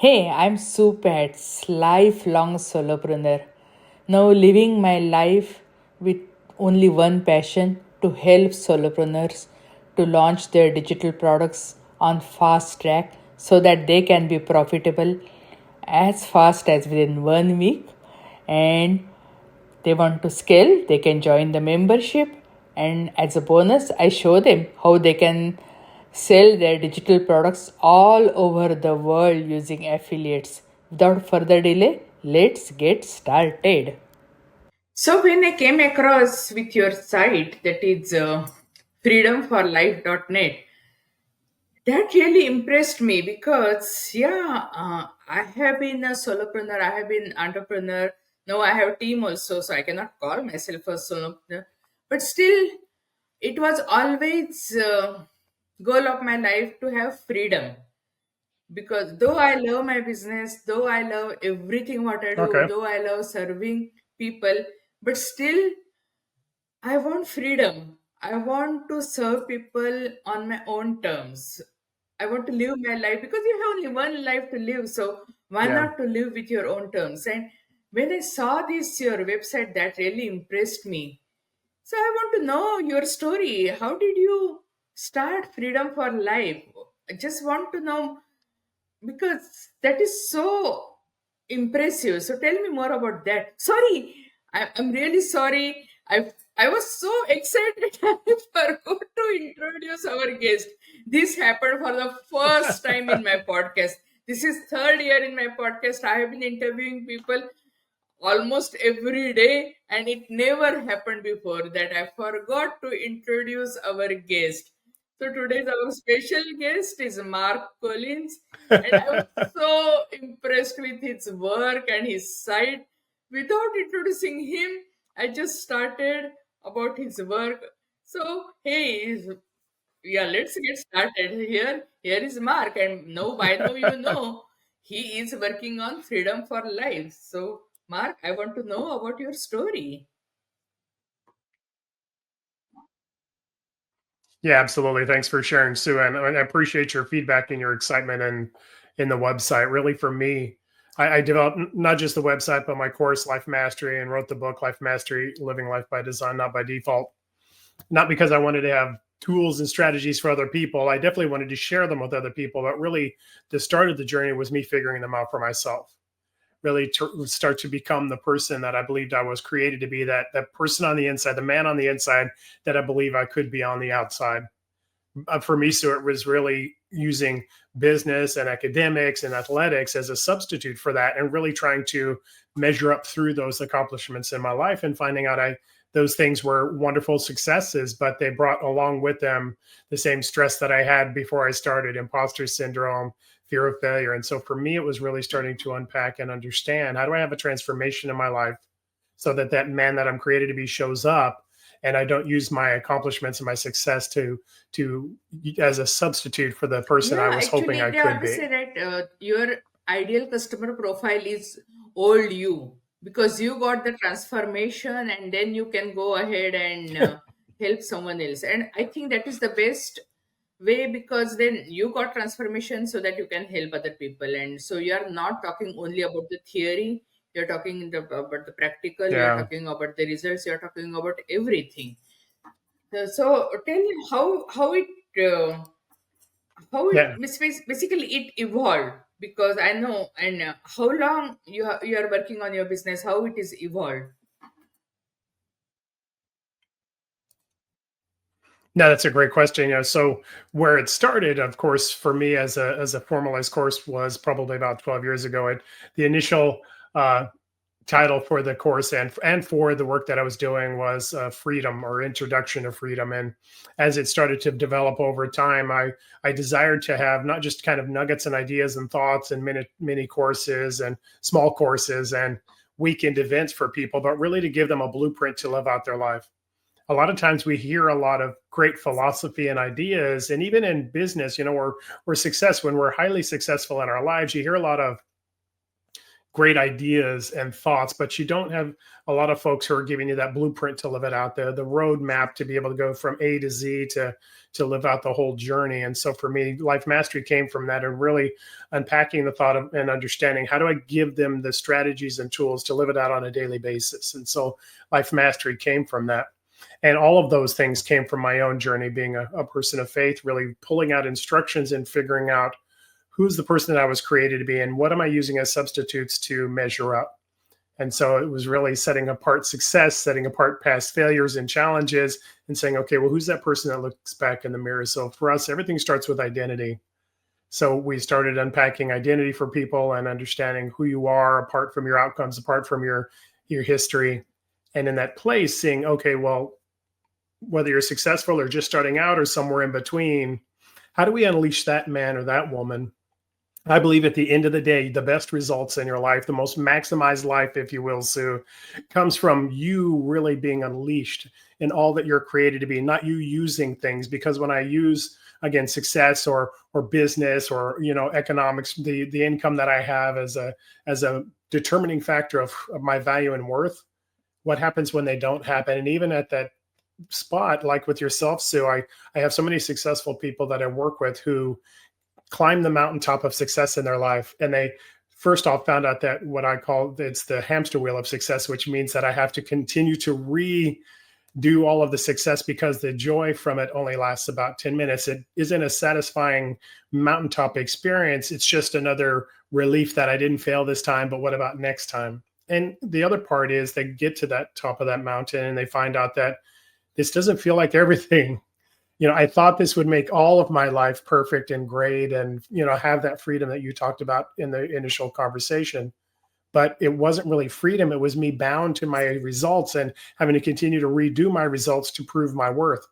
Hey, I'm Supats, lifelong solopreneur. Now living my life with only one passion to help solopreneurs to launch their digital products on fast track so that they can be profitable as fast as within 1 week, and they want to scale, they can join the membership. And as a bonus, I show them how they can sell their digital products all over the world using affiliates. Without further delay, let's get started. So when I came across with your site, that is freedomforlife.net, that really impressed me because I have been a solopreneur, I have been entrepreneur. Now I have a team also, so I cannot call myself a solopreneur, but still it was always goal of my life to have freedom, because though I love my business, though I love everything what I do, Okay. though I love serving people, but still I want freedom. I want to serve people on my own terms. I want to live my life because you have only one life to live. So why Yeah. not to live with your own terms? And when I saw this your website, that really impressed me. So I want to know your story. How did you start Freedom for Life? I just want to know because that is so impressive. So tell me more about that. Sorry, I'm really sorry. I was so excited I forgot to introduce our guest. This happened for the first time in my podcast. This is third year in my podcast. I have been interviewing people almost every day, and it never happened before that I forgot to introduce our guest. So today's our special guest is Mark Collins, and I was so impressed with his work and his site. Without introducing him, I just started about his work. So hey, yeah, let's get started. Here is Mark, and now by now you know he is working on Freedom for Life. So Mark, I want to know about your story. Yeah, absolutely. Thanks for sharing, Sue. And I appreciate your feedback and your excitement and in the website. Really, for me, I developed not just the website, but my course, Life Mastery, and wrote the book, Life Mastery Living Life by Design, Not by Default. Not because I wanted to have tools and strategies for other people. I definitely wanted to share them with other people. But really, the start of the journey was me figuring them out for myself. Really to start to become the person that I believed I was created to be, that person on the inside, the man on the inside that I believe I could be on the outside. For me, so it was really using business and academics and athletics as a substitute for that, and really trying to measure up through those accomplishments in my life and finding out I those things were wonderful successes, but they brought along with them the same stress that I had before I started: imposter syndrome, fear of failure. And so for me, it was really starting to unpack and understand, how do I have a transformation in my life so that that man that I'm created to be shows up, and I don't use my accomplishments and my success to as a substitute for the person I Yeah, was hoping actually, I they could always be. say that your ideal customer profile is old you, because you got the transformation and then you can go ahead and help someone else. And I think that is the best way, because then you got transformation so that you can help other people. And so you are not talking only about the theory, you're talking about the practical, you're Yeah. talking about the results, you're talking about everything. So tell me how it Yeah. basically it evolved, because I know. And how long you are working on your business, how it is evolved. No, that's a great question. So where it started, of course, for me as a formalized course was probably about 12 years ago. The initial uh, title for the course and for the work that I was doing was Freedom, or Introduction to Freedom. And as it started to develop over time, I desired to have not just kind of nuggets and ideas and thoughts and mini courses and small courses and weekend events for people, but really to give them a blueprint to live out their life. A lot of times we hear a lot of great philosophy and ideas, and even in business, we're success when we're highly successful in our lives. You hear a lot of great ideas and thoughts, but you don't have a lot of folks who are giving you that blueprint to live it out there, the roadmap to be able to go from A to Z to live out the whole journey. And so for me, life mastery came from that, and really unpacking the thought of, and understanding, how do I give them the strategies and tools to live it out on a daily basis. And so life mastery came from that. And all of those things came from my own journey, being a person of faith, really pulling out instructions and figuring out who's the person that I was created to be and what am I using as substitutes to measure up. And so it was really setting apart success, setting apart past failures and challenges, and saying, okay, well, who's that person that looks back in the mirror? So for us, everything starts with identity. So we started unpacking identity for people and understanding who you are apart from your outcomes, apart from your history. And in that place, seeing, okay, well, whether you're successful or just starting out or somewhere in between, how do we unleash that man or that woman? I believe at the end of the day, the best results in your life, the most maximized life, if you will, Sue, comes from you really being unleashed in all that you're created to be, not you using things. Because when I use, again, success or business or economics, the income that I have as a determining factor of my value and worth, what happens when they don't happen? And even at that spot, like with yourself, Sue, I have so many successful people that I work with who climb the mountaintop of success in their life. And they first off found out that what I call, it's the hamster wheel of success, which means that I have to continue to redo all of the success because the joy from it only lasts about 10 minutes. It isn't a satisfying mountaintop experience. It's just another relief that I didn't fail this time, but what about next time? And the other part is they get to that top of that mountain and they find out that this doesn't feel like everything. I thought this would make all of my life perfect and great and, have that freedom that you talked about in the initial conversation. But it wasn't really freedom. It was me bound to my results and having to continue to redo my results to prove my worth.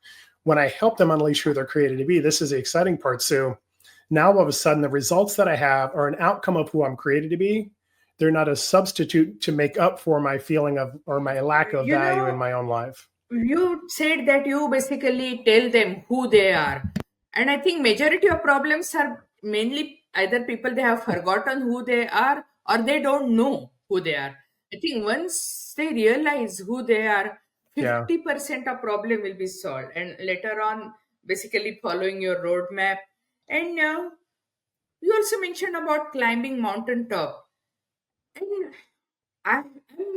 When I help them unleash who they're created to be, this is the exciting part, Sue. Now, all of a sudden, the results that I have are an outcome of who I'm created to be. They're not a substitute to make up for my feeling of or my lack of You value in know, my own life. you said that you basically tell them who they are, and I think majority of problems are mainly either people they have forgotten who they are or they don't know who they are. I think once they realize who they are, Yeah. 50% of problem will be solved, and later on basically following your roadmap. And you also mentioned about climbing mountain top, and I'm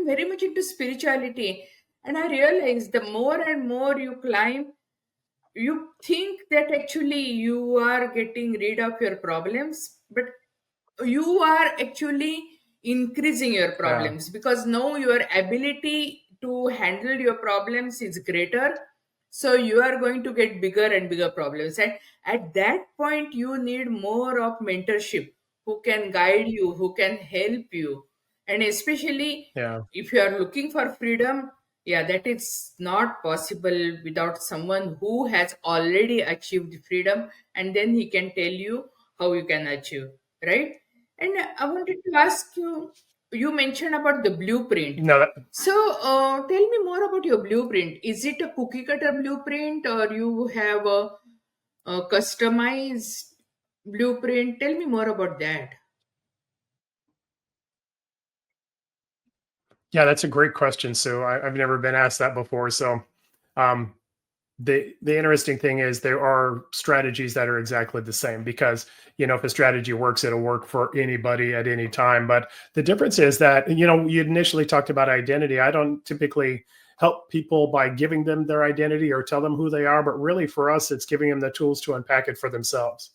very much into spirituality, and I realize the more and more you climb, you think that actually you are getting rid of your problems, but you are actually increasing your Yeah. problems because now your ability to handle your problems is greater. So you are going to get bigger and bigger problems. And at that point, you need more of mentorship who can guide you, who can help you. And especially Yeah. if you are looking for freedom, yeah, that is not possible without someone who has already achieved freedom, and then he can tell you how you can achieve, right? And I wanted to ask you, you mentioned about the blueprint. No, So, tell me more about your blueprint. Is it a cookie cutter blueprint or you have a customized blueprint? Tell me more about that. yeah, that's a great question, Sue. I've never been asked that before. So, um, the interesting thing is there are strategies that are exactly the same because if a strategy works, it'll work for anybody at any time. But the difference is that you initially talked about identity. I don't typically help people by giving them their identity or tell them who they are, but really for us, it's giving them the tools to unpack it for themselves,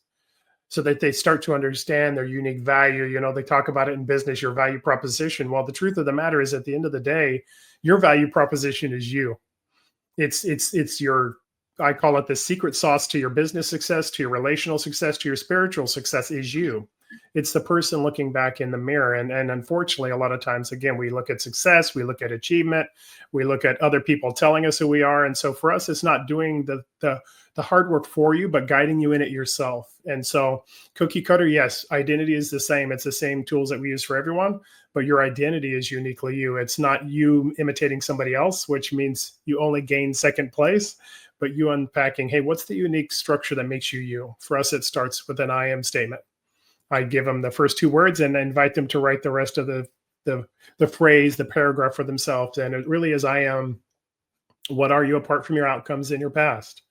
so that they start to understand their unique value. They talk about it in business, your value proposition. Well, the truth of the matter is, at the end of the day, your value proposition is you. It's your, I call it the secret sauce to your business success, to your relational success, to your spiritual success is you. It's the person looking back in the mirror. And unfortunately, a lot of times, again, we look at success, we look at achievement, we look at other people telling us who we are. And so for us, it's not doing the hard work for you, but guiding you in it yourself. And so cookie cutter, yes, identity is the same. It's the same tools that we use for everyone, but your identity is uniquely you. It's not you imitating somebody else, which means you only gain second place, but you unpacking, hey, what's the unique structure that makes you you? For us, it starts with an I am statement. I give them the first two words and invite them to write the rest of the the phrase, the paragraph for themselves. And it really is, I am. What are you apart from your outcomes in your past?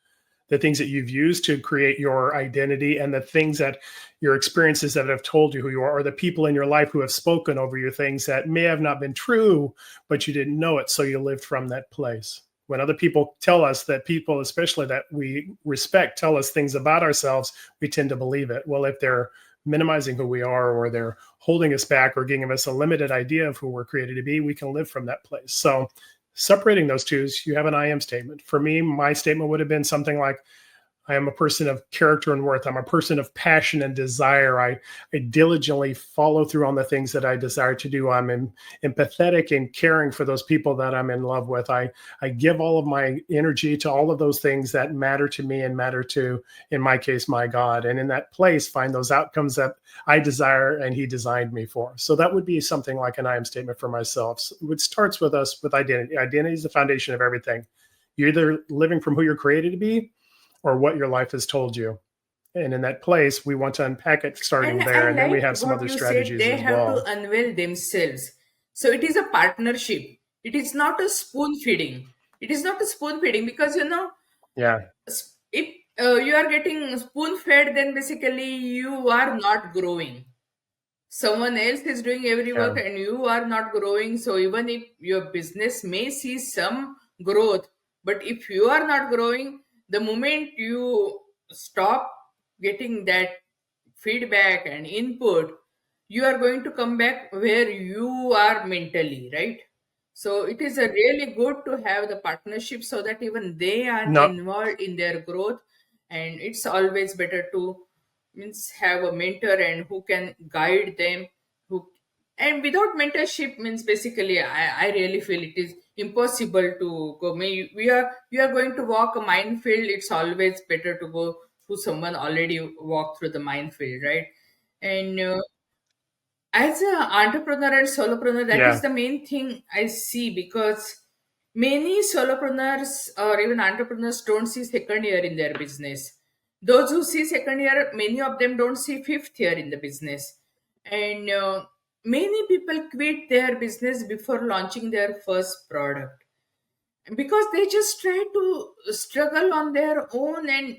The things that you've used to create your identity, and the things that your experiences that have told you who you are, or the people in your life who have spoken over you things that may have not been true, but you didn't know it. So you lived from that place. When other people tell us, that people, especially that we respect, tell us things about ourselves, we tend to believe it. Well, if they're minimizing who we are, or they're holding us back, or giving us a limited idea of who we're created to be, we can live from that place. So separating those two, you have an I am statement. For me, my statement would have been something like, I am a person of character and worth. I'm a person of passion and desire. I diligently follow through on the things that I desire to do. Empathetic and caring for those people that I'm in love with. I give all of my energy to all of those things that matter to me and matter to, in my case, my God. And in that place, find those outcomes that I desire and He designed me for. So that would be something like an I am statement for myself. So it starts with us with identity. Identity is the foundation of everything. You're either living from who you're created to be, or what your life has told you. And in that place, we want to unpack it starting And there. I And then we liked have some what other you said, strategies they as have to well. unveil themselves. So it is a partnership. It is not a spoon feeding. It is not a spoon feeding because, Yeah. if you are getting spoon fed, then basically you are not growing. Someone else is doing every Yeah. work and you are not growing. So even if your business may see some growth, but if you are not growing, the moment you stop getting that feedback and input, you are going to come back where you are mentally, right? So it is a really good to have the partnership so that even they are No. involved in their growth. And it's always better to means have a mentor and who can guide them, who, and without mentorship means basically I really feel it is impossible to go. May we are you are going to walk a minefield, it's always better to go to someone already walked through the minefield, right? And as an entrepreneur and solopreneur, that is Yeah. the main thing I see, because many solopreneurs or even entrepreneurs don't see second year in their business. Those who see second year, many of them don't see fifth year in the business. And many people quit their business before launching their first product because they just try to struggle on their own. And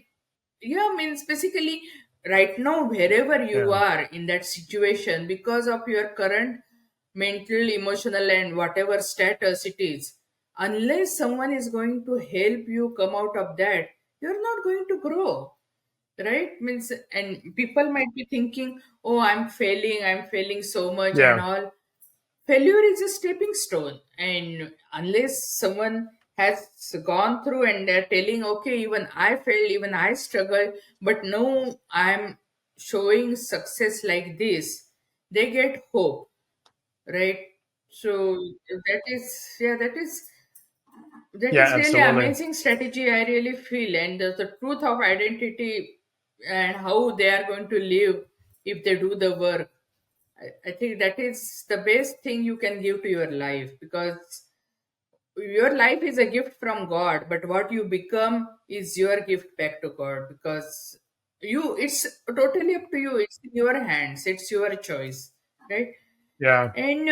yeah, means basically right now wherever you Yeah. are in that situation, because of your current mental, emotional, and whatever status it is, unless someone is going to help you come out of that, you're not going to grow, right? Means, and people might be thinking, oh, I'm failing so much and Yeah. all. Failure is a stepping stone, and unless someone has gone through and they're telling, okay, even I failed, even I struggled, but no, I'm showing success like this, they get hope, right? So that is, yeah, that Yeah. is really Absolutely. amazing strategy, I really feel. And the truth of identity and how they are going to live if they do the work, I think that is the best thing you can give to your life, because your life is a gift from God, but what you become is your gift back to God, because it's totally up to you. It's in your hands. It's your choice, right? Yeah. And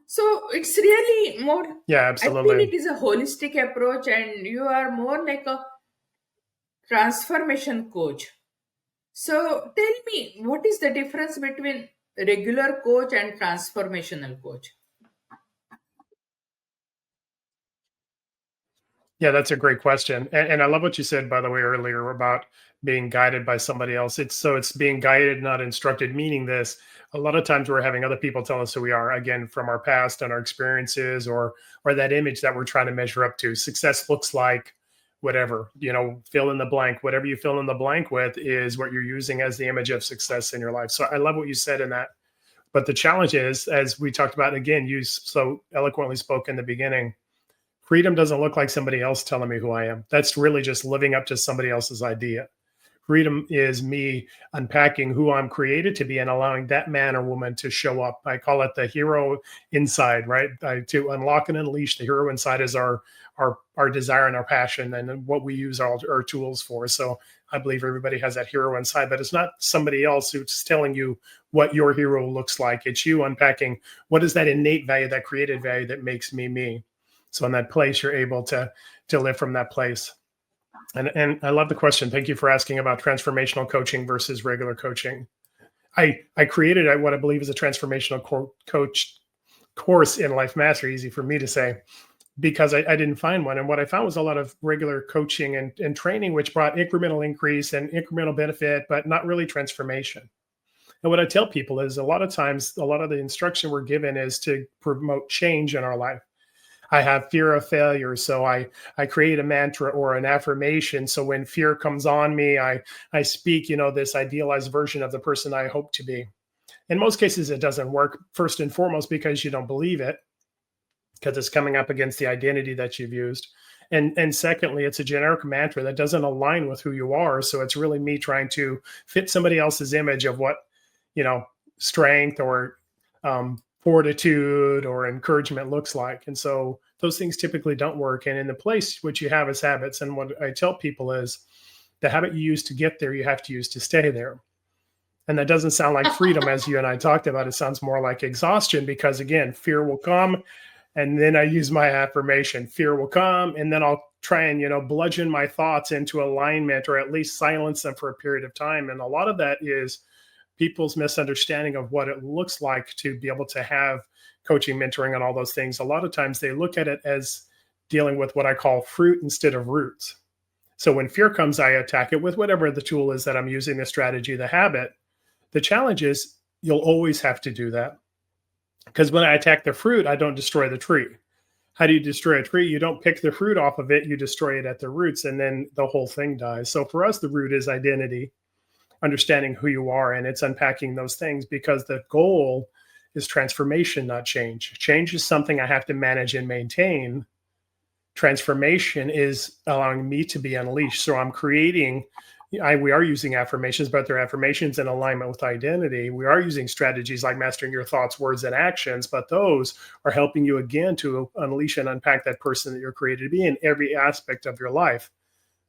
so it's really more, Yeah. I feel Absolutely. it is a holistic approach, and you are more like a transformation coach. So tell me, what is the difference between regular coach and transformational coach? Yeah, that's a great question. And I love what you said, by the way, earlier about being guided by somebody else. It's being guided, not instructed, meaning this. A lot of times we're having other people tell us who we are, again, from our past and our experiences, or that image that we're trying to measure up to. Success looks like whatever, fill in the blank. Whatever you fill in the blank with is what you're using as the image of success in your life. So I love what you said in that. But the challenge is, as we talked about, again, you so eloquently spoke in the beginning, freedom doesn't look like somebody else telling me who I am. That's really just living up to somebody else's idea. Freedom is me unpacking who I'm created to be and allowing that man or woman to show up. I call it the hero inside, right? To unlock and unleash the hero inside is our desire and our passion and what we use our tools for. So I believe everybody has that hero inside, but it's not somebody else who's telling you what your hero looks like. It's you unpacking what is that innate value, that created value that makes me me. So in that place, you're able to live from that place. And I love the question. Thank you for asking about transformational coaching versus regular coaching. I created what I believe is a transformational coach course in Life Mastery, easy for me to say, because I didn't find one. And what I found was a lot of regular coaching and training, which brought incremental increase and incremental benefit, but not really transformation. And what I tell people is a lot of times, a lot of the instruction we're given is to promote change in our life. I have fear of failure, so I create a mantra or an affirmation. So when fear comes on me, I speak, this idealized version of the person I hope to be. In most cases, it doesn't work. First and foremost, because you don't believe it, because it's coming up against the identity that you've used. And secondly, it's a generic mantra that doesn't align with who you are. So it's really me trying to fit somebody else's image of what, strength or fortitude or encouragement looks like. And so those things typically don't work. And in the place, what you have is habits. And what I tell people is the habit you use to get there, you have to use to stay there. And that doesn't sound like freedom, as you and I talked about. It sounds more like exhaustion because, again, fear will come. And then I use my affirmation. Fear will come. And then I'll try and, bludgeon my thoughts into alignment or at least silence them for a period of time. And a lot of that is people's misunderstanding of what it looks like to be able to have coaching, mentoring, and all those things. A lot of times they look at it as dealing with what I call fruit instead of roots. So when fear comes, I attack it with whatever the tool is that I'm using, the strategy, the habit. The challenge is you'll always have to do that. Because when I attack the fruit, I don't destroy the tree. How do you destroy a tree? You don't pick the fruit off of it, you destroy it at the roots, and then the whole thing dies. So for us, the root is identity, understanding who you are, and it's unpacking those things because the goal is transformation, not change. Change is something I have to manage and maintain. Transformation is allowing me to be unleashed. So I'm creating, we are using affirmations, but they're affirmations in alignment with identity. We are using strategies like mastering your thoughts, words, and actions, but those are helping you again to unleash and unpack that person that you're created to be in every aspect of your life.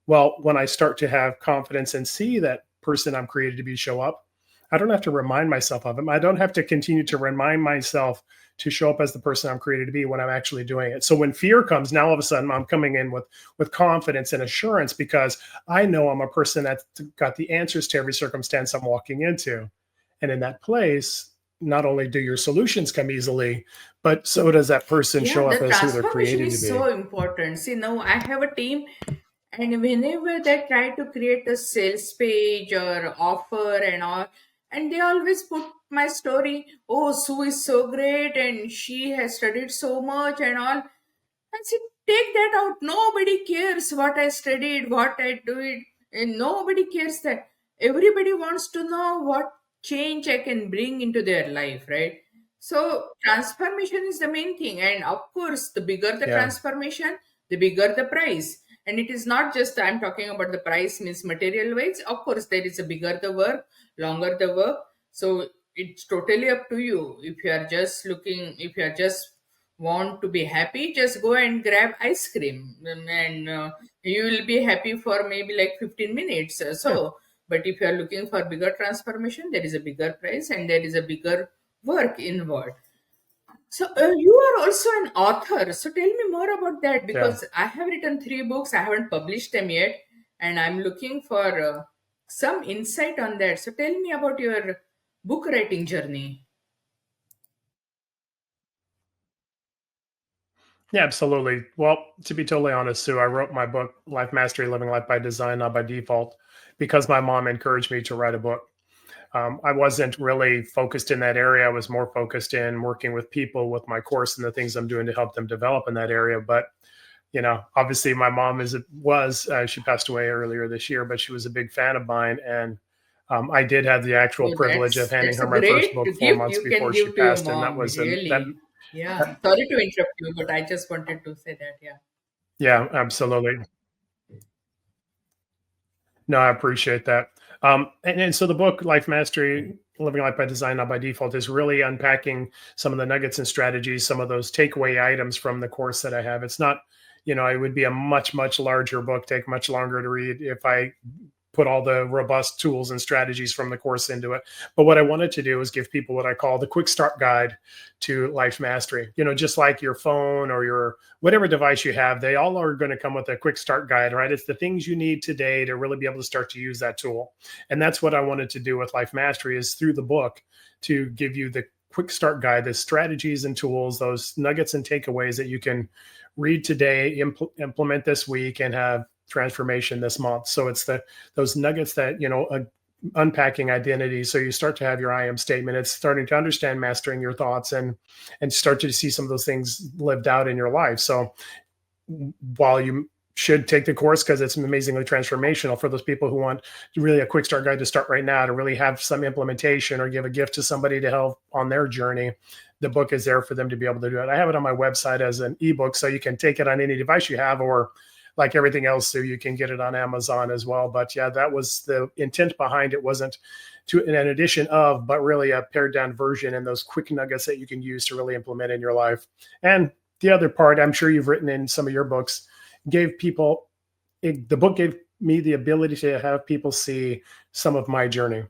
Well, when I start to have confidence and see that person I'm created to be show up, I don't have to remind myself of him. I don't have to continue to remind myself to show up as the person I'm created to be when I'm actually doing it. So when fear comes, now all of a sudden I'm coming in with confidence and assurance because I know I'm a person that's got the answers to every circumstance I'm walking into. And in that place, not only do your solutions come easily, but so does that person Yeah, show up the as who they're transformation created to is be. so important. See, now I have a team, and whenever they try to create a sales page or offer and all, and they always put my story, oh, Sue is so great and she has studied so much and all. I said, take that out. Nobody cares what I studied, what I do it, and nobody cares that. Everybody wants to know what change I can bring into their life, right? So transformation is the main thing, and of course, the bigger the Yeah. transformation, the bigger the price. And it is not just I'm talking about the price means material wise. Of course, there is a bigger the work, longer the work. So it's totally up to you. If you are just looking, if you are just want to be happy, just go and grab ice cream, and you will be happy for maybe like 15 minutes. Yeah. But if you are looking for bigger transformation, there is a bigger price and there is a bigger work involved. So you are also an author, so tell me more about that, Yeah. because I have written 3 books, I haven't published them yet, and I'm looking for some insight on that. So tell me about your book writing journey. Yeah, absolutely. Well, to be totally honest, Sue, I wrote my book, Life Mastery, Living Life by Design, not by Default, because my mom encouraged me to write a book. I wasn't really focused in that area. I was more focused in working with people with my course and the things I'm doing to help them develop in that area. But obviously, my mom she passed away earlier this year, but she was a big fan of mine, and I did have the actual Oh, privilege of handing that's her a my first great book four gift months you can before she give to your passed, and that mom, was that. really. Yeah. Sorry to interrupt you, but I just wanted to say that. Yeah. Yeah, absolutely. No, I appreciate that. And so the book, Life Mastery, Living Life by Design, Not by Default, is really unpacking some of the nuggets and strategies, some of those takeaway items from the course that I have. It's not, it would be a much, much larger book, take much longer to read if I put all the robust tools and strategies from the course into it. But what I wanted to do was give people what I call the quick start guide to life mastery. Just like your phone or your whatever device you have, they all are going to come with a quick start guide, right? It's the things you need today to really be able to start to use that tool. And that's what I wanted to do with life mastery, is through the book to give you the quick start guide, the strategies and tools, those nuggets and takeaways that you can read today, implement this week, and have transformation this month. So it's those nuggets that unpacking identity. So you start to have your I am statement. It's starting to understand mastering your thoughts, and start to see some of those things lived out in your life. So while you should take the course because it's amazingly transformational for those people who want really a quick start guide to start right now, to really have some implementation or give a gift to somebody to help on their journey, the book is there for them to be able to do it. I have it on my website as an ebook, so you can take it on any device you have, or like everything else, so you can get it on Amazon as well. But yeah, that was the intent behind it. Wasn't to an addition of, but really a pared down version, and those quick nuggets that you can use to really implement in your life. And the other part, I'm sure you've written in some of your books, gave people the book gave me the ability to have people see some of my journey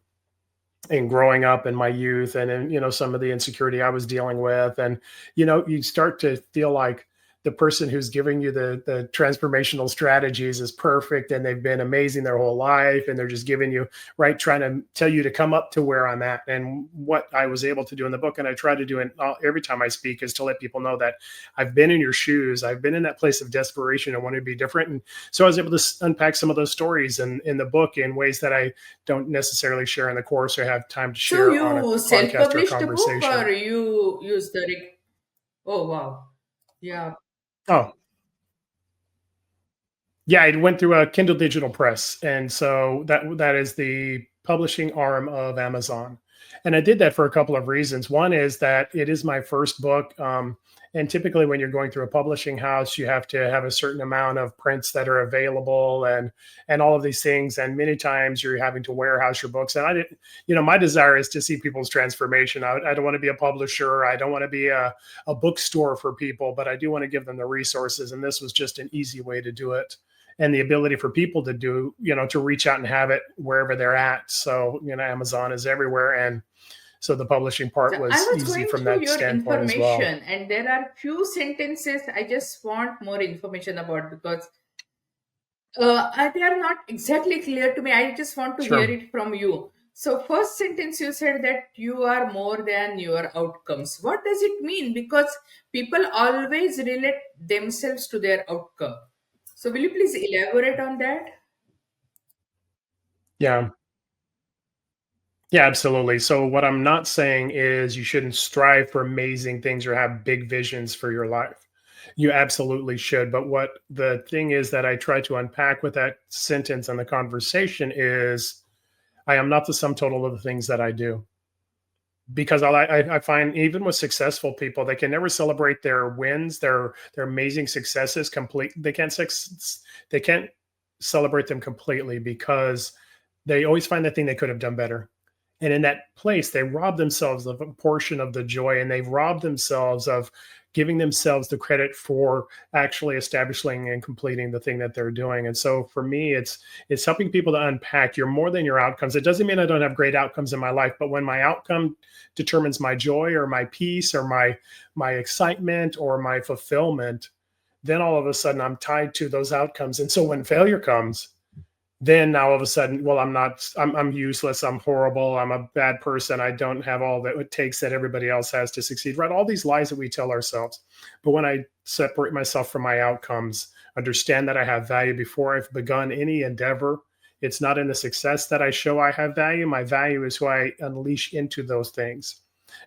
in growing up in my youth, and in some of the insecurity I was dealing with. And you start to feel like the person who's giving you the transformational strategies is perfect, and they've been amazing their whole life, and they're just giving you, right, trying to tell you to come up to where I'm at. And what I was able to do in the book, and I try to do it every time I speak, is to let people know that I've been in your shoes. I've been in that place of desperation and wanting to be different. And so I was able to unpack some of those stories in the book in ways that I don't necessarily share in the course or have time to So share on a you podcast or a self-published a book, conversation. or you use the Oh wow. Yeah. Oh, yeah, it went through a Kindle Digital Press, and so that is the publishing arm of Amazon. And I did that for a couple of reasons. One is that it is my first book, and typically when you're going through a publishing house, you have to have a certain amount of prints that are available, and all of these things. And many times you're having to warehouse your books. And I didn't, my desire is to see people's transformation. I don't want to be a publisher. I don't want to be a bookstore for people, but I do want to give them the resources. And this was just an easy way to do it, and the ability for people to do, to reach out and have it wherever they're at. So, Amazon is everywhere. And so the publishing So part I was was easy going from through that your standpoint as well. information, and there are few sentences I just want more information about, because they are not exactly clear to me. I just want to hear Sure. it from you. So, first sentence you said that you are more than your outcomes. What does it mean? Because people always relate themselves to their outcome. So, will you please elaborate on that? Yeah. Yeah, absolutely. So what I'm not saying is you shouldn't strive for amazing things or have big visions for your life. You absolutely should. But what the thing is that I try to unpack with that sentence and the conversation is, I am not the sum total of the things that I do. Because I find even with successful people, they can never celebrate their wins, their amazing successes complete. They can't celebrate them completely, because they always find the thing they could have done better. And in that place, they rob themselves of a portion of the joy, and they've robbed themselves of giving themselves the credit for actually establishing and completing the thing that they're doing. And so for me, it's helping people to unpack, you're more than your outcomes. It doesn't mean I don't have great outcomes in my life, but when my outcome determines my joy or my peace or my excitement or my fulfillment, then all of a sudden I'm tied to those outcomes. And so when failure comes, then now all of a sudden, well, I'm useless, I'm horrible, I'm a bad person, I don't have all that it takes that everybody else has to succeed, right? All these lies that we tell ourselves. But when I separate myself from my outcomes, understand that I have value before I've begun any endeavor, it's not in the success that I show I have value. My value is who I unleash into those things.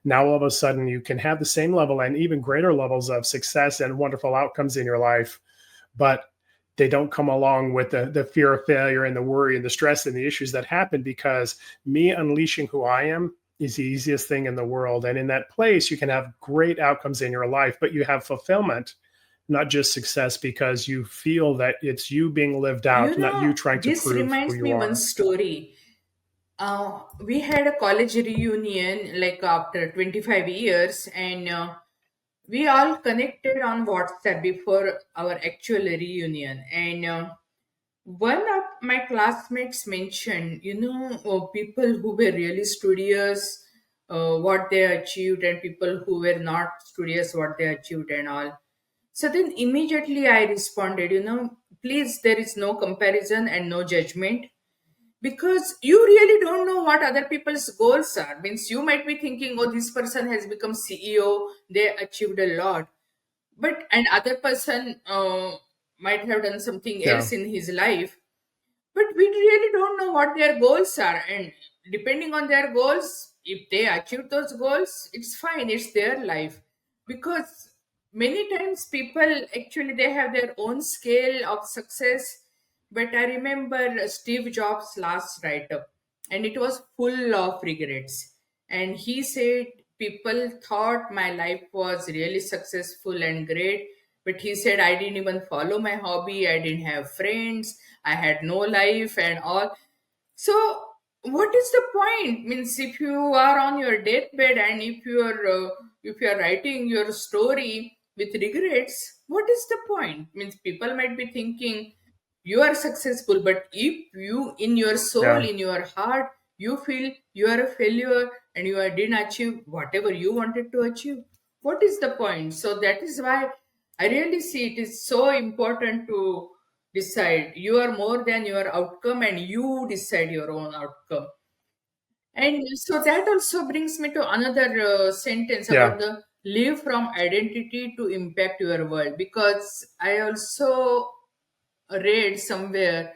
Now all of a sudden you can have the same level and even greater levels of success and wonderful outcomes in your life, but they don't come along with the fear of failure and the worry and the stress and the issues that happen, because me unleashing who I am is the easiest thing in the world. And in that place, you can have great outcomes in your life, but you have fulfillment, not just success, because you feel that it's you being lived out, not you trying to This prove who reminds you me one are. story. We had a college reunion like after 25 years, and we all connected on WhatsApp before our actual reunion. And One of my classmates mentioned, people who were really studious, what they achieved, and people who were not studious, what they achieved, and all. So then immediately I responded, please, there is no comparison and no judgment, because you really don't know what other people's goals are. Means you might be thinking, oh, this person has become CEO, they achieved a lot, but an other person might have done something Yeah. else in his life, but we really don't know what their goals are. And depending on their goals, if they achieve those goals, it's fine, it's their life. Because many times people actually they have their own scale of success. But I remember Steve Jobs' last write-up, and it was full of regrets. And he said people thought my life was really successful and great, but he said I didn't even follow my hobby, I didn't have friends, I had no life and all. So what is the point? Means if you are on your deathbed and if you are writing your story with regrets, what is the point? Means people might be thinking you are successful, but if you in your soul, Yeah. in your heart, you feel you are a failure and didn't achieve whatever you wanted to achieve, what is the point? So that is why I really see it is so important to decide. You are more than your outcome, and you decide your own outcome. And so that also brings me to another sentence Yeah. about the live from identity to impact your world, because I also read somewhere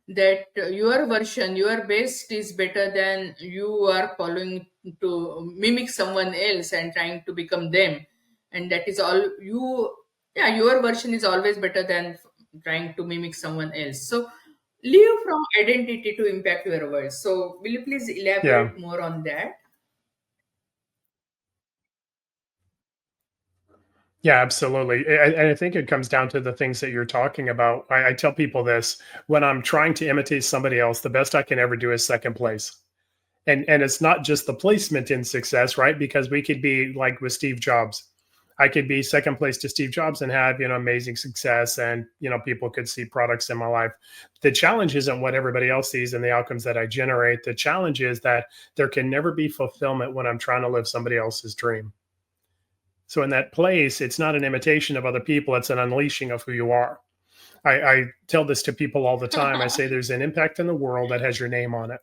that your version, your best is better than you are following to mimic someone else and trying to become them. And that is all you, yeah, your version is always better than trying to mimic someone else. So live from identity to impact your world. So will you please Yeah. elaborate more on that? Yeah, absolutely. And I think it comes down to the things that you're talking about. I tell people this when I'm trying to imitate somebody else, the best I can ever do is second place. And it's not just the placement in success, right? Because we could be like with Steve Jobs. I could be second place to Steve Jobs and have, amazing success, and, people could see products in my life. The challenge isn't what everybody else sees and the outcomes that I generate. The challenge is that there can never be fulfillment when I'm trying to live somebody else's dream. So in that place, it's not an imitation of other people, it's an unleashing of who you are. I tell this to people all the time. I say there's an impact in the world that has your name on it.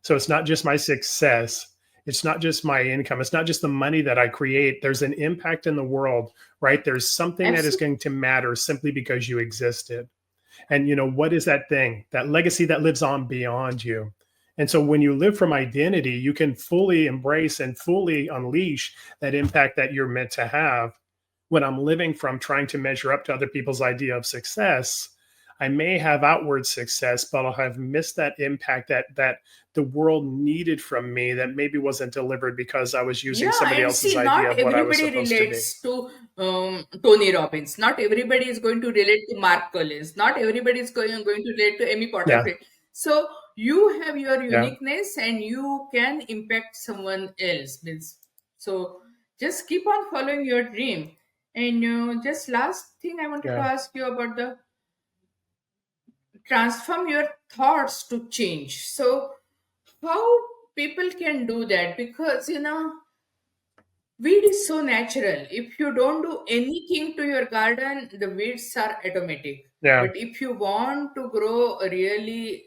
So it's not just my success. It's not just my income. It's not just the money that I create. There's an impact in the world, right? There's something that is Absolutely. going to matter simply because you existed. And what is that thing? That legacy that lives on beyond you. And so when you live from identity, you can fully embrace and fully unleash that impact that you're meant to have. When I'm living from trying to measure up to other people's idea of success, I may have outward success, but I'll have missed that impact that the world needed from me that maybe wasn't delivered because I was using Yeah, somebody and else's see, idea not of what I was everybody supposed to be. relates to Tony Robbins. Not everybody is going to relate to Mark Collins. Not everybody is going to relate to Amy Yeah, Potter. So you have your yeah, uniqueness, and you can impact someone else. So just keep on following your dream. And just last thing I wanted to yeah. ask you about the transform your thoughts to change. So how people can do that? Because weed is so natural. If you don't do anything to your garden, the weeds are automatic. Yeah. But if you want to grow a really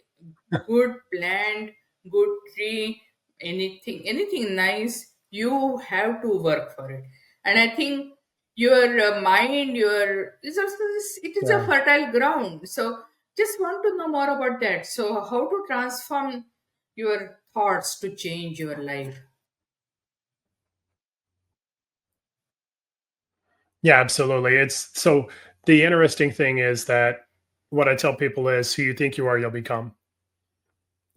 good plant, good tree, anything nice, you have to work for it. And I think your mind, your is also it is a Yeah. fertile ground. So just want to know more about that. So how to transform your thoughts to change your life? Yeah, absolutely. It's so the interesting thing is that what I tell people is who you think you are, you'll become.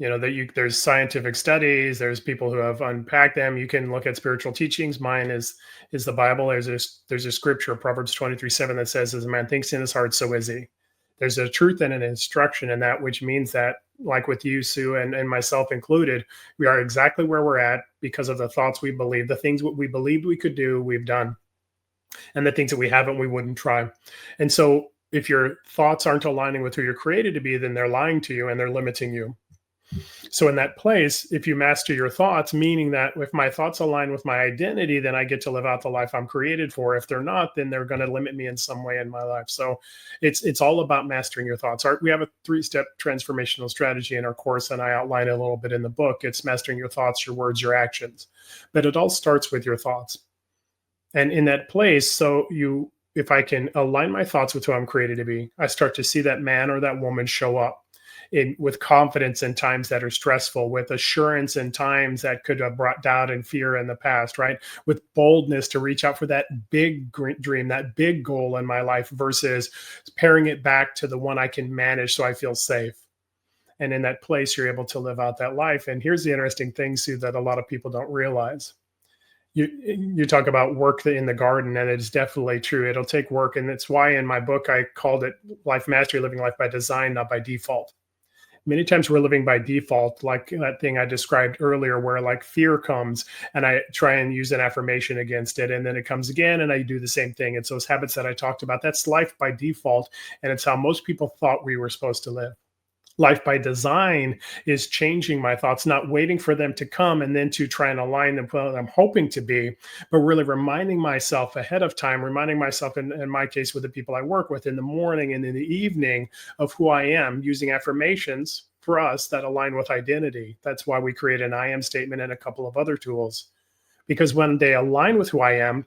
That there's scientific studies, there's people who have unpacked them. You can look at spiritual teachings. Mine is the Bible. There's a scripture, Proverbs 23:7, that says, as a man thinks in his heart, so is he. There's a truth and an instruction in that, which means that, like with you, Sue, and myself included, we are exactly where we're at because of the thoughts we believe, the things what we believed we could do, we've done, and the things that we haven't, we wouldn't try. And so if your thoughts aren't aligning with who you're created to be, then they're lying to you and they're limiting you. So in that place, if you master your thoughts, meaning that if my thoughts align with my identity, then I get to live out the life I'm created for. If they're not, then they're going to limit me in some way in my life. So it's all about mastering your thoughts. We have a 3-step transformational strategy in our course, and I outline it a little bit in the book. It's mastering your thoughts, your words, your actions. But it all starts with your thoughts. And in that place, if I can align my thoughts with who I'm created to be, I start to see that man or that woman show up with confidence in times that are stressful, with assurance in times that could have brought doubt and fear in the past, right? With boldness to reach out for that big dream, that big goal in my life, versus paring it back to the one I can manage so I feel safe. And in that place, you're able to live out that life. And here's the interesting thing, Sue, that a lot of people don't realize. You talk about work in the garden, and it's definitely true. It'll take work. And it's why in my book, I called it Life Mastery, Living Life by Design, not by Default. Many times we're living by default, like that thing I described earlier, where like fear comes and I try and use an affirmation against it. And then it comes again and I do the same thing. It's those habits that I talked about. That's life by default. And it's how most people thought we were supposed to live. Life by design is changing my thoughts, not waiting for them to come and then to try and align them with what I'm hoping to be, but really reminding myself ahead of time, reminding myself, in my case, with the people I work with in the morning and in the evening, of who I am, using affirmations for us that align with identity. That's why we create an I am statement and a couple of other tools, because when they align with who I am,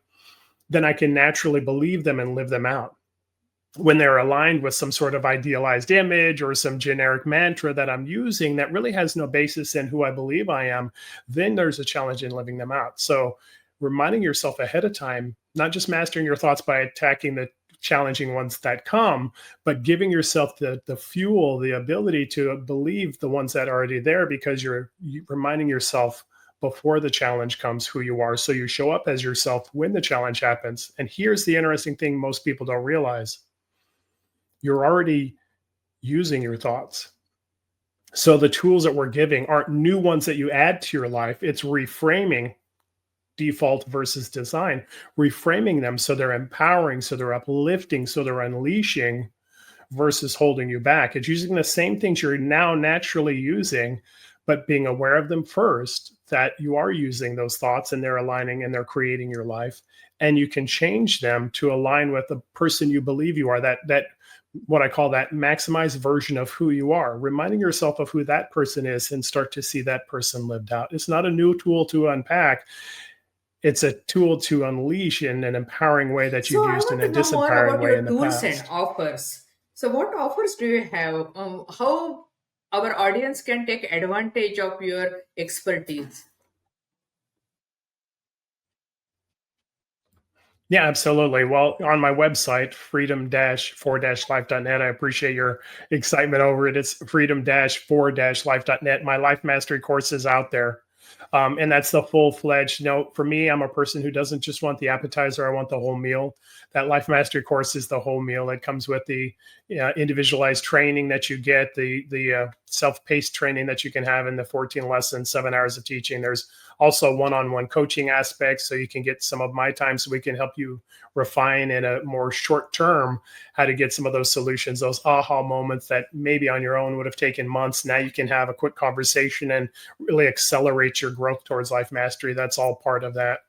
then I can naturally believe them and live them out. When they're aligned with some sort of idealized image or some generic mantra that I'm using that really has no basis in who I believe I am, then there's a challenge in living them out. So reminding yourself ahead of time, not just mastering your thoughts by attacking the challenging ones that come, but giving yourself the fuel, the ability to believe the ones that are already there, because you're reminding yourself before the challenge comes who you are. So you show up as yourself when the challenge happens. And here's the interesting thing most people don't realize. You're already using your thoughts. So the tools that we're giving aren't new ones that you add to your life. It's reframing default versus design, reframing them so they're empowering, so they're uplifting, so they're unleashing versus holding you back. It's using the same things you're now naturally using, but being aware of them first, that you are using those thoughts and they're aligning and they're creating your life. And you can change them to align with the person you believe you are, that what I call that maximized version of who you are, reminding yourself of who that person is and start to see that person lived out. It's not a new tool to unpack. It's a tool to unleash in an empowering way that So you've I used want in a to know more disempowering about way in your the tools and past. offers. So what offers do you have? How our audience can take advantage of your expertise? Yeah, absolutely. Well, on my website, freedom-4-life.net, I appreciate your excitement over it. It's freedom-4-life.net. My life mastery course is out there. And that's the full-fledged, for me, I'm a person who doesn't just want the appetizer, I want the whole meal. That life mastery course is the whole meal. It comes with the individualized training that you get, the self-paced training that you can have in the 14 lessons, 7 hours of teaching. There's also one-on-one coaching aspects, so you can get some of my time, so we can help you refine in a more short term how to get some of those solutions, those aha moments that maybe on your own would have taken months. Now you can have a quick conversation and really accelerate your growth towards life mastery. That's all part of that.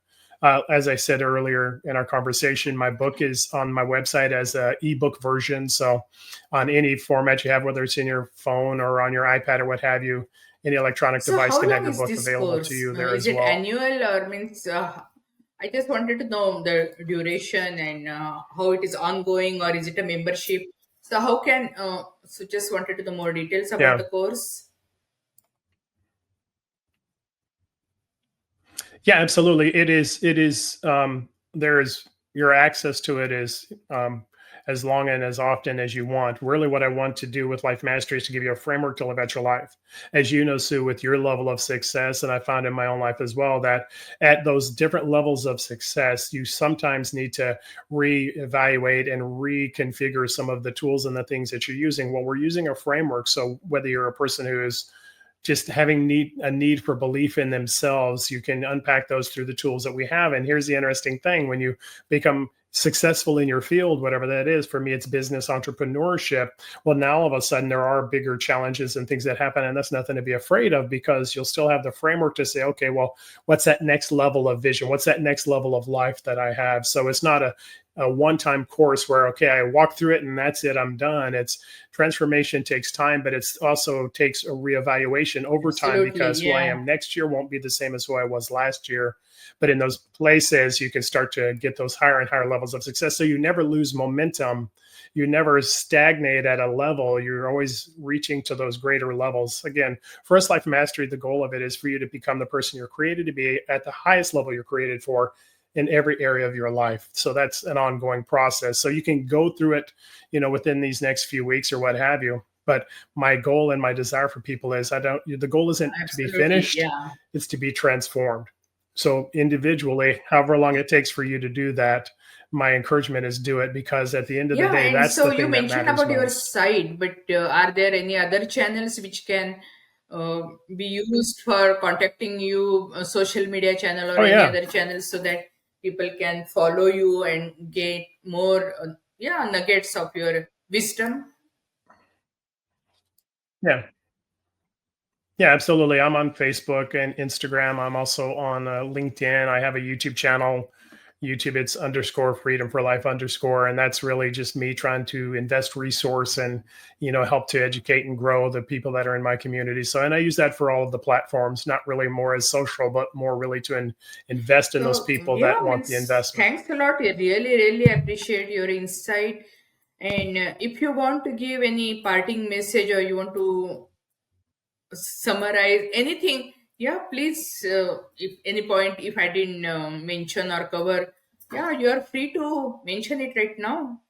As I said earlier in our conversation, my book is on my website as an ebook version. So on any format you have, whether it's in your phone or on your iPad or what have you, any electronic So device how can have long your is book this available to course? you there Is as it well. annual or means? I just wanted to know the duration and how it is ongoing, or is it a membership? So how can so just wanted to know more details about Yeah. the course. Yeah, absolutely. There is, your access to it is as long and as often as you want. Really, what I want to do with Life Mastery is to give you a framework to live out your life. As you know, Sue, with your level of success, and I found in my own life as well, that at those different levels of success, you sometimes need to reevaluate and reconfigure some of the tools and the things that you're using. Well, we're using a framework. So whether you're a person who is just having a need for belief in themselves, you can unpack those through the tools that we have. And here's the interesting thing: when you become successful in your field, whatever that is. For me, it's business entrepreneurship. Well, now all of a sudden there are bigger challenges and things that happen, and that's nothing to be afraid of, because you'll still have the framework to say, okay, well, what's that next level of vision? What's that next level of life that I have? So it's not a one-time course where, okay, I walk through it and that's it, I'm done. It's transformation takes time, but it's also takes a reevaluation over time, Absolutely, because who I yeah. am next year won't be the same as who I was last year. But in those places, you can start to get those higher and higher levels of success. So you never lose momentum. You never stagnate at a level. You're always reaching to those greater levels. Again, for us, Life Mastery, the goal of it is for you to become the person you're created to be at the highest level you're created for in every area of your life. So that's an ongoing process. So you can go through it, within these next few weeks or what have you. But my goal and my desire for people is the goal isn't to be Absolutely, finished, yeah. it's to be transformed. So individually, however long it takes for you to do that, my encouragement is do it, because at the end of the Yeah, day, and that's so the you thing that mentioned matters about your most. site, but are there any other channels which can uh, be used for contacting you, a social media channel or Oh any yeah. other channels, so that people can follow you and get more, yeah, nuggets of your wisdom? Yeah. Yeah, absolutely. I'm on Facebook and Instagram. I'm also on LinkedIn. I have a YouTube channel. YouTube, it's underscore freedom for life underscore. And that's really just me trying to invest resource and, help to educate and grow the people that are in my community. So, and I use that for all of the platforms, not really more as social, but more really to invest in those So, people yeah, that want the means investment. thanks a lot. I really, really appreciate your insight. And if you want to give any parting message or you want to summarize anything, yeah, please, if any point if I didn't mention or cover, yeah, you are free to mention it right now.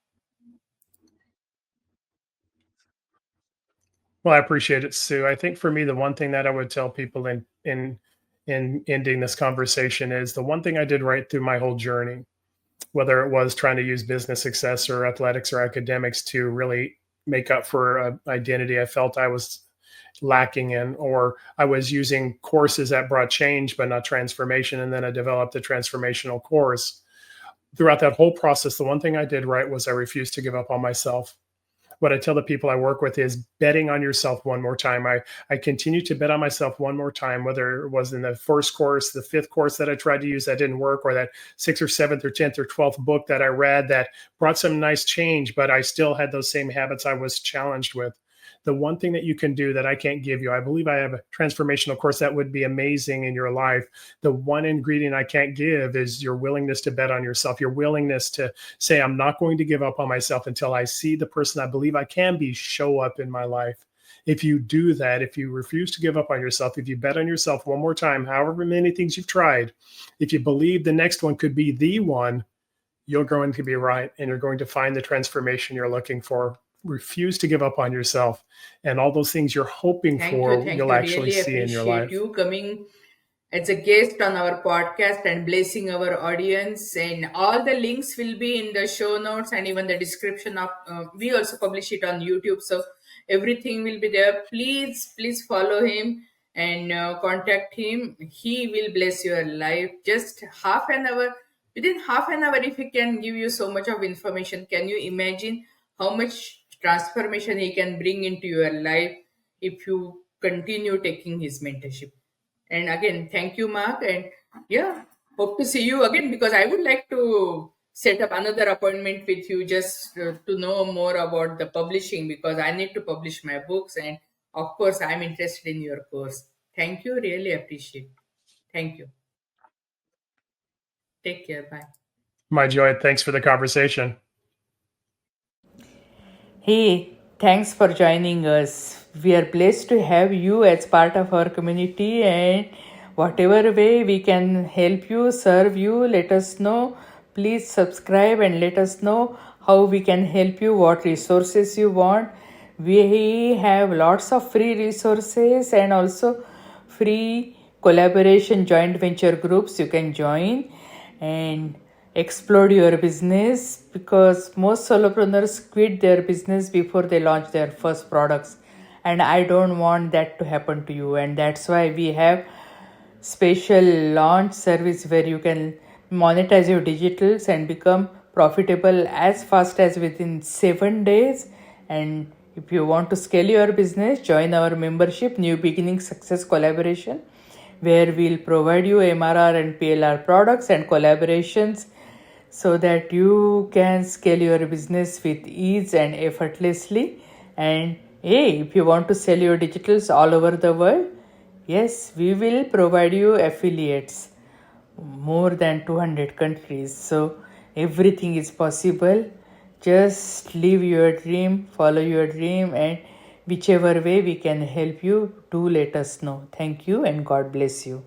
Well, I appreciate it, Sue. I think for me, the one thing that I would tell people in ending this conversation is the one thing I did right through my whole journey, whether it was trying to use business success or athletics or academics to really make up for an identity I felt I was lacking in, or I was using courses that brought change but not transformation, and then I developed a transformational course. Throughout that whole process, the one thing I did right was I refused to give up on myself. What I tell the people I work with is betting on yourself one more time. I continue to bet on myself one more time, whether it was in the first course, the fifth course that I tried to use that didn't work, or that sixth or seventh or 10th or 12th book that I read that brought some nice change, but I still had those same habits I was challenged with. The one thing that you can do that I can't give you, I believe I have a transformational course that would be amazing in your life. The one ingredient I can't give is your willingness to bet on yourself, your willingness to say, I'm not going to give up on myself until I see the person I believe I can be show up in my life. If you do that, if you refuse to give up on yourself, if you bet on yourself one more time, however many things you've tried, if you believe the next one could be the one, you're going to be right, and you're going to find the transformation you're looking for. Refuse to give up on yourself, and all those things you're hoping Thank you, for, thank you'll you. actually Really see in your appreciate life. you coming as a guest on our podcast and blessing our audience. And all the links will be in the show notes and even the description of. We also publish it on YouTube, so everything will be there. Please, please follow him and contact him. He will bless your life. Just half an hour. Within half an hour, if he can give you so much of information, can you imagine how much transformation he can bring into your life if you continue taking his mentorship? And again, thank you, Mark. And yeah, hope to see you again, because I would like to set up another appointment with you just to know more about the publishing, because I need to publish my books. And of course, I'm interested in your course. Thank you. Really appreciate. Thank you. Take care. Bye. My joy. Thanks for the conversation. Hey, thanks for joining us. We are blessed to have you as part of our community, and whatever way we can help you, serve you, let us know. Please subscribe and let us know how we can help you, what resources you want. We have lots of free resources and also free collaboration joint venture groups you can join and explode your business, because most solopreneurs quit their business before they launch their first products, and I don't want that to happen to you. And that's why we have special launch service where you can monetize your digitals and become profitable as fast as within 7 days. And if you want to scale your business, join our membership New Beginning Success Collaboration, where we'll provide you MRR and PLR products and collaborations so that you can scale your business with ease and effortlessly. And hey, if you want to sell your digitals all over the world, yes, we will provide you affiliates more than 200 countries. So everything is possible. Just live your dream, follow your dream, and whichever way we can help you, do let us know. Thank you and God bless you.